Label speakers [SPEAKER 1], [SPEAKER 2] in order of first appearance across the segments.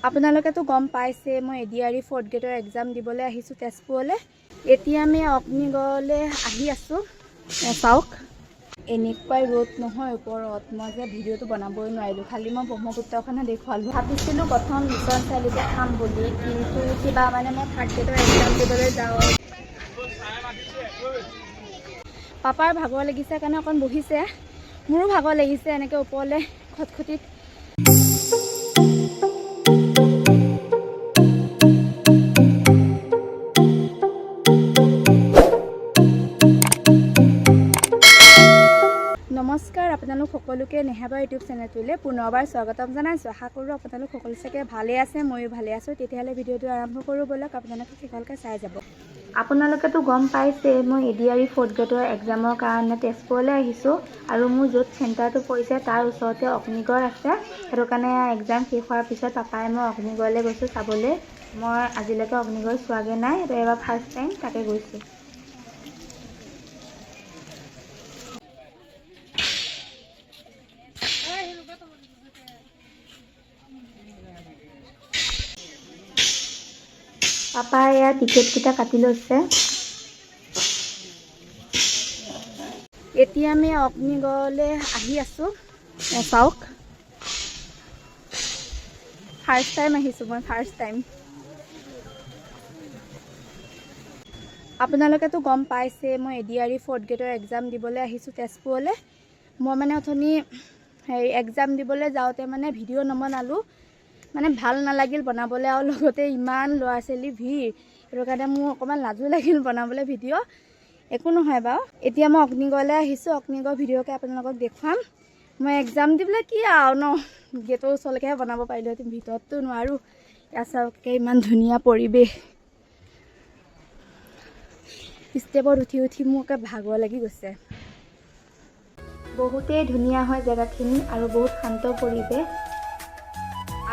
[SPEAKER 1] আপোনালোকেতো গম পাইছে মই এডিআৰই 4th গ্ৰেডৰ এক্সাম দিবলৈ আহিছোঁ তেজপুৰলৈ। এতিয়া আমি অগ্নিগড়লৈ আহি আছোঁ। চাওক এনেকুৱাই ৰ'দ নহয় ওপৰত, মই যে ভিডিঅ'টো বনাবই নোৱাৰিলোঁ। খালি মই ব্ৰহ্মপুত্ৰখনে দেখুৱালোঁ। ভাবিছিলোঁ প্ৰথম মিছন চাৰিআলিতে খাম বুলি, কিন্তু কিবা মানে মই 3rd গ্ৰেডৰ এক্সাম দিবলৈ যাওঁ। পাপাৰ ভাগৰ লাগিছে কাৰণে অকণ বহিছে, মোৰো ভাগৰ লাগিছে এনেকৈ ওপৰলৈ খটখটিত। নমস্কাৰ, আপোনালোক সকলোকে নেহাবা ইউটিউব চেনেলটোলৈ পুনৰবাৰ স্বাগতম জনাইছোঁ। আশা কৰোঁ আপোনালোক সকলো চাগে ভালেই আছে, ময়ো ভালে আছোঁ। তেতিয়াহ'লে ভিডিঅ'টো আৰম্ভ কৰোঁ ব'লক, আপোনালোকে শেষলৈকে চাই যাব। আপোনালোকেতো গম পাইছে মই এডিআৰই 4th গ্ৰেডৰ এক্সামৰ কাৰণে তেজপুৰলৈ আহিছোঁ, আৰু মোৰ য'ত চেণ্টাৰটো পৰিছে তাৰ ওচৰতে অগ্নিগড় আছে। সেইটো কাৰণে এক্সাম শেষ হোৱাৰ পিছত পাপাই মই অগ্নিগড়লৈ গৈছোঁ চাবলৈ। মই আজিলৈকে অগ্নিগড় চোৱাগৈ নাই, এইটো এবাৰ ফাৰ্ষ্ট টাইম তাকে গৈছোঁ। পাপাই ইয়াৰ টিকেটকেইটা কাটি লৈছে। এতিয়া আমি অগ্নিগড়লৈ আহি আছোঁ। চাওক ফাৰ্ষ্ট টাইম আহিছোঁ মই, ফাৰ্ষ্ট টাইম। আপোনালোকেতো গম পাইছে মই এডিআৰই 4th গ্ৰেডৰ এক্সাম দিবলৈ আহিছোঁ তেজপুৰলৈ। মই মানে অথনি এক্সাম দিবলৈ যাওঁতে মানে ভিডিঅ' নবনালোঁ, মানে ভাল নালাগিল বনাবলৈ, আৰু লগতে ইমান ল'ৰা ছোৱালী ভিৰ, সেইটো কাৰণে মোৰ অকণমান লাজো লাগিল বনাবলৈ ভিডিঅ'। একো নহয় বাৰু। এতিয়া মই অগ্নিগড়লৈ আহিছোঁ, অগ্নিগড় ভিডিঅ'কে আপোনালোকক দেখুৱাম। মই এক্সাম দিবলৈ কি আৰু ন, গেটৰ ওচৰলৈকেহে বনাব পাৰিলোঁ, ভিতৰততো নোৱাৰোঁ। ইয়াত চাওকে ইমান ধুনীয়া পৰিৱেশ, ষ্টেপত উঠি উঠি মোৰ একে ভাগৰ লাগি গৈছে। বহুতেই ধুনীয়া হয় জেগাখিনি আৰু বহুত শান্ত পৰিৱেশ।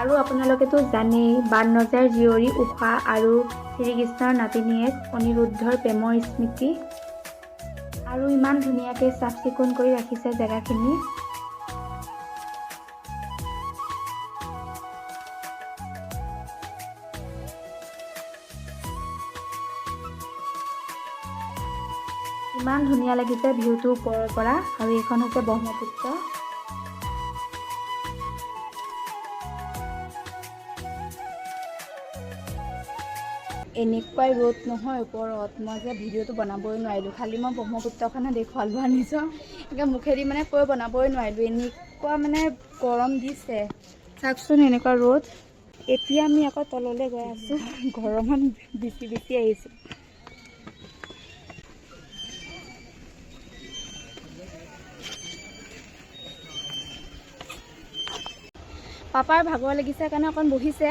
[SPEAKER 1] আৰু আপোনালোকেতো জানেই বানৰজাৰ জীয়ৰী ঊষা আৰু শ্ৰীকৃষ্ণৰ নাতিনীয়েক অনিৰুদ্ধৰ প্ৰেমৰ স্মৃতি, আৰু ইমান ধুনীয়াকৈ চাফ চিকুণ কৰি ৰাখিছে জেগাখিনি। ইমান ধুনীয়া লাগিছে ভিউটো ওপৰৰ পৰা, আৰু এইখন হৈছে ব্ৰহ্মপুত্ৰ। এনেকুৱাই ৰ'দ নহয় ওপৰত, মই যে ভিডিঅ'টো বনাবই নোৱাৰিলোঁ। খালি মই ব্ৰহ্মপুত্ৰখনে দেখুৱালোঁ, আৰু নিজৰ এনেকৈ মুখেদি মানে কৈ বনাবই নোৱাৰিলোঁ। এনেকুৱা মানে গৰম দিছে, চাওকচোন এনেকুৱা ৰ'দ। এতিয়া আমি আকৌ তললৈ গৈ আছোঁ, গৰমত বিচি বিচি আহিছোঁ। পাপাৰ ভাগৰ লাগিছে কাৰণে অকণ বহিছে,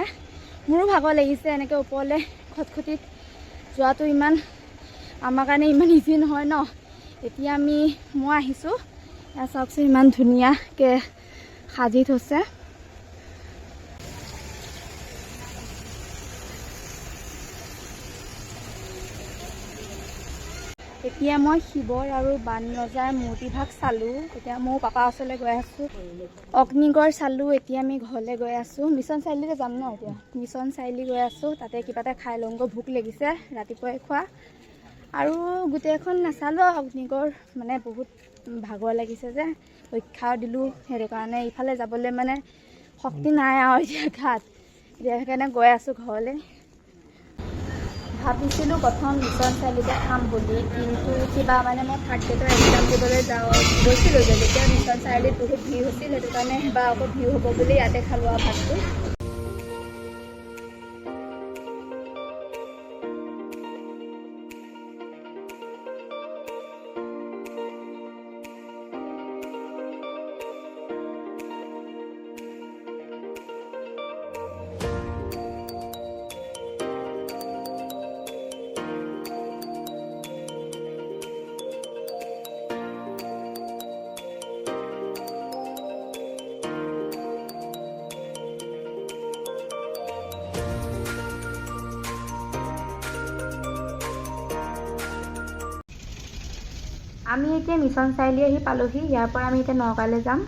[SPEAKER 1] মোৰো ভাগৰ লাগিছে এনেকৈ ওপৰলৈ খটখটিত যোৱাটো ইমান আমাৰ কাৰণে ইমান ইজি নহয় ন। এতিয়া মই আহিছোঁ, ইয়াত চাওকচোন ইমান ধুনীয়াকৈ সাজি থৈছে। এতিয়া মই শিৱৰ আৰু বানৰজাৰ মূৰ্তিভাগ চালোঁ। এতিয়া মই পাপাৰ ওচৰলৈ গৈ আছোঁ। অগ্নিগড় চালোঁ, এতিয়া আমি ঘৰলৈ গৈ আছোঁ। মিছন চাৰিআলিতে যাম ন, এতিয়া মিছন চাৰিআলি গৈ আছোঁ। তাতে কিবা এটা খাই লওঁগৈ, ভোক লাগিছে ৰাতিপুৱাই খোৱা। আৰু গোটেইখন নাচালোঁ, অগ্নিগড় মানে বহুত ভাগৰ লাগিছে যে, পৰীক্ষাও দিলোঁ, সেইটো কাৰণে ইফালে যাবলৈ মানে শক্তি নাই আৰু এতিয়া গাত। এতিয়া সেইকাৰণে গৈ আছোঁ ঘৰলৈ। ভাবিছিলোঁ প্ৰথম মিছন চাৰিআলিতে খাম বুলি, কিন্তু কিবা মানে মই 3rd গ্ৰেডৰ এক্সাম দিবলৈ গৈছিলোঁ যে, তেতিয়া মিছন চাৰিআলিত বহুত ভিৰ হৈছিল, সেইটো কাৰণে এবাৰ আকৌ ভিৰ হ'ব বুলি ইয়াতে খালোঁ আৰু ভাতটো। আমি এতিয়া মিছন চাৰিআলি আহি পালোহি। ইয়াৰ পৰা আমি এতিয়া নগাঁৱলৈ যাম।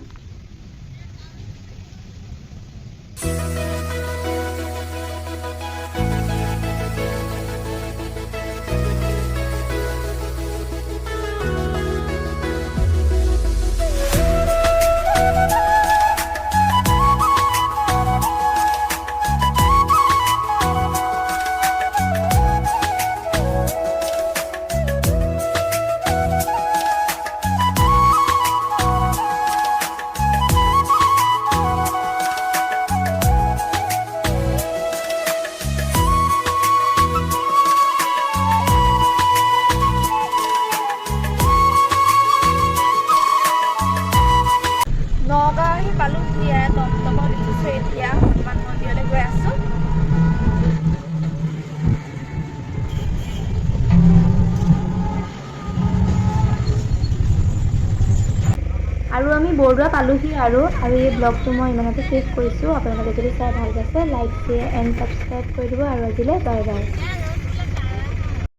[SPEAKER 1] বৰদোৱা পালোহি আৰু এই ব্লগটো মই ইমানতে শেষ কৰিছোঁ। আপোনালোকে যদি চাই ভাল পাইছে লাইক শ্বেয়াৰ এণ্ড ছাবস্ক্ৰাইব কৰি দিব আৰু আজিলৈ বাই বাই।